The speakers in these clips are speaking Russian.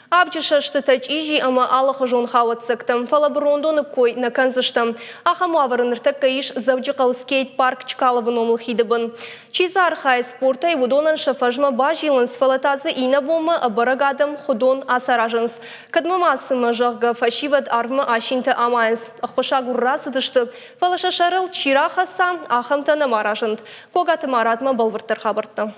Абджиша штытач ижи ама аллаха жон хават сыктым. Фалаброндоны кой на канзыштым. Ахамуаварын ртакаиш завджикал скейт-парк чкаловын омлхидыбын. Чиза архай спорта и вудонан шафажма бажиланс фалатазы инабома барагадам худон асаражанс. Кадмамасыма жагга фашиват арвма ашинта амайнс. Ахошагур расыдышты. Фалашашарыл чирахаса ахамтана маражант. Когаты маратма балвыртыр хабыртты.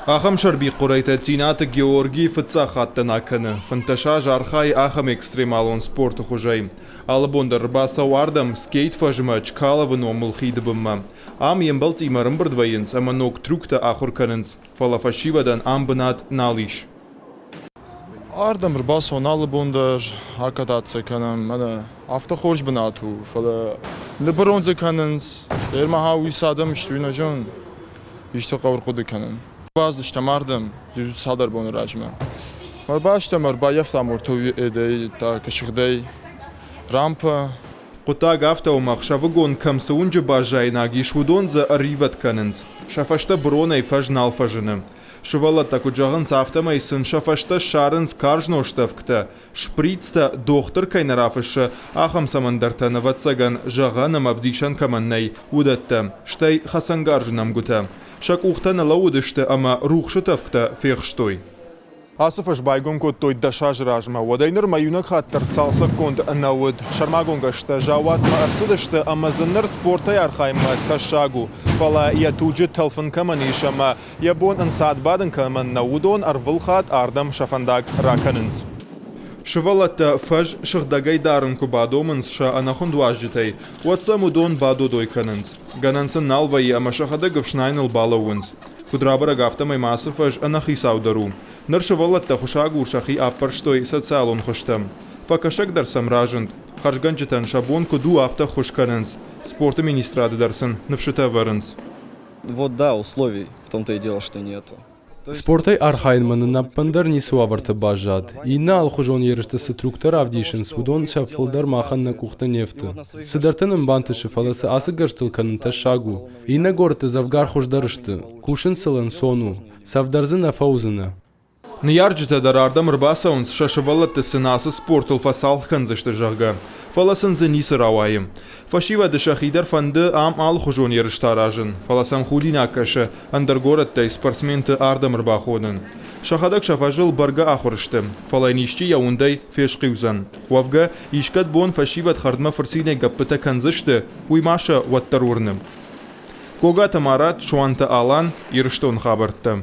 Ахам шарби қурайта тинаты Георгий фыцахаттан акыны. Фанташа жархай ахам экстремалон спорту хужай. Алыбонда рбаса вардам скейт фажыма чкалавын омылхидыбымма. Ам ембал тимарым бірдвайынс, ама ног трюкта ахур канынс. Фала фашивадан амбынат налиш. Ардам рбаса он алыбонда акадатся канам. Ана автохорж бынату. Фала небронзе канынс. Эрмаха уйсадам иштуина жон. Ишта қавырқуды канын. باز اشتمردم دیروز صدر بون رجمه مر باشتمر با یفتم ورتوی ایده تا کشخدی رامپ قطع گفته و مخشوگون کم سونج باجای نگیش ودون ز ریوت کننز شفشته برونه فجنال فجنه شوالا تاکو جاغن سافته میسن شفشته شارنز کارج نوشتفکته شپریتسته دختر کین رافش آخم سمندرته نوتسگن جاغن مفدیشن کمنی ودته شتی خسنگارج نمگوته شاك اوختنا لودشته اما روخ شتفكتا فيخشتوي آصفش بايگون كود توي دشاج راجما ودينر مايونك خاطر سالسا كوند اناود شرماگونگشته جاوات ما ارسدشته اما زنر سپورتا ارخايم تشاگو فلا يتوجد تلفن كمانيش اما يبون انساد بادن كمان نودون ارولخات اردم شفنداك راكننز شوالت فج شخداگای دارن کو بادومنز شا انخوند واجتای واتسامودون بادو دوی کننز گننسن نالوی اما شخدا گفشناینل بالاونز کدرابر گافتمای ماسفج انخی ساودرو نر شوالت خوشاگو شخی اپرشتوی социалон خوشتم فکشک درسم راجند خرجگنجتن شابون کو دو افته خوش کننز спорта министрады дарсын навшита варынз. Вот да, условий в том-то и дело, что нету. Спортай архайнманы наппандар нисуаварты бажад. Инна алхужон ерышты структур авдишин судон шафылдар маханна кухта нефты. Сыдартынын бантышы фаласы асы гырштылканын ташагу. Инна горты завгар хуждарышты. Кушын сылын сону. Савдарзына фаузына. Ньярджита дарардам рбасаунс шашывалатты сынасы спортыл фасалханзышты жагга. Фаласын зенисы рауайым. Фашива дышахидар фанды ам алхужон ерыштаражын. Фаласам хулинакашы андергораттай спортсменты ардам рбаходын. Шахадак шафажыл барга ахурышты. Фалайнишчи яундай фешқиузан. Вавга ишкат бон фашиват хардма фарсине гаппыта канзышты уймаша ваттарурным. Когата марат шуанта алан ерыштон хабартты.